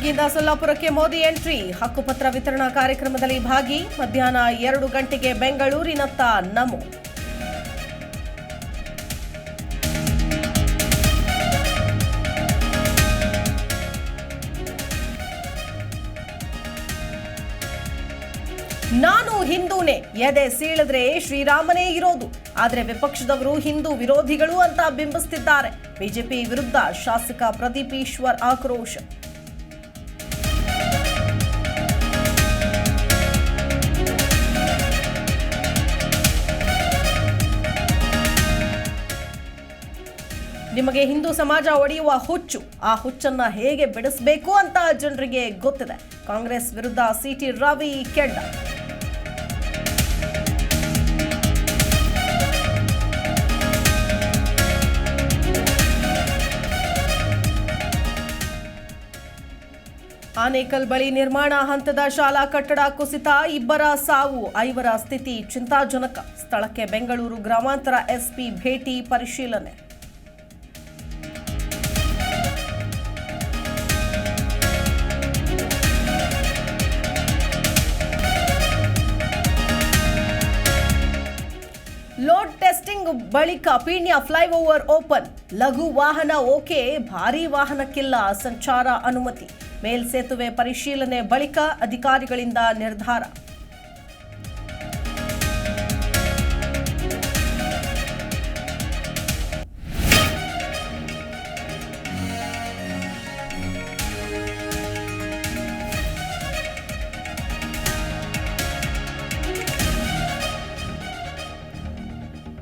ಕಲಬುರಗಿಯಿಂದ ಸೊಲ್ಲಾಪುರಕ್ಕೆ Modi entry. ಹಕ್ಕುಪತ್ರ ವಿತರಣಾ ಕಾರ್ಯಕ್ರಮದಲ್ಲಿ ಭಾಗಿ. ಮಧ್ಯಾಹ್ನ 2 ಗಂಟೆಗೆ ಬೆಂಗಳೂರಿನತ್ತ ನಮೋ. ನಾನು ಹಿಂದೂನೇ, ಎದೆ ಸೀಳಿದ್ರೆ ಶ್ರೀರಾಮನೇ ಇರೋದು. ಆದರೆ ವಿಪಕ್ಷದವರು ಹಿಂದೂ ವಿರೋಧಿಗಳು ಅಂತ ಬಿಂಬಿಸುತ್ತಿದ್ದಾರೆ. ಬಿಜೆಪಿ ವಿರುದ್ಧ ಶಾಸಕ ಪ್ರದೀಪ್ ಈಶ್ವರ್ ಆಕ್ರೋಶ. ನಿಮಗೆ ಹಿಂದೂ ಸಮಾಜ ಒಡೆಯುವ ಹುಚ್ಚು, ಆ ಹುಚ್ಚನ್ನ ಹೇಗೆ ಬಿಡಿಸಬೇಕು ಅಂತ ಜನರಿಗೆ ಗೊತ್ತಿದೆ. ಕಾಂಗ್ರೆಸ್ ವಿರುದ್ಧ ಸಿಟಿ ರವಿ ಕೆಂಡ. ಆನೇಕಲ್ ಬಳಿ ನಿರ್ಮಾಣ ಹಂತದ ಶಾಲಾ ಕಟ್ಟಡ ಕುಸಿತ, 2 ಸಾವು, 5 ಸ್ಥಿತಿ ಚಿಂತಾಜನಕ. ಸ್ಥಳಕ್ಕೆ ಬೆಂಗಳೂರು ಗ್ರಾಮಾಂತರ ಎಸ್ಪಿ ಭೇಟಿ, ಪರಿಶೀಲನೆ. ಲೋಡ್ ಟೆಸ್ಟಿಂಗ್ ಬಳಿಕ ಪೀಣ್ಯ ಫ್ಲೈಓವರ್ ಓಪನ್. ಲಘು ವಾಹನ ಓಕೆ, ಭಾರೀ ವಾಹನಕ್ಕಿಲ್ಲ ಸಂಚಾರ ಅನುಮತಿ. ಮೇಲ್ಸೇತುವೆ ಪರಿಶೀಲನೆ ಬಳಿಕ ಅಧಿಕಾರಿಗಳಿಂದ ನಿರ್ಧಾರ.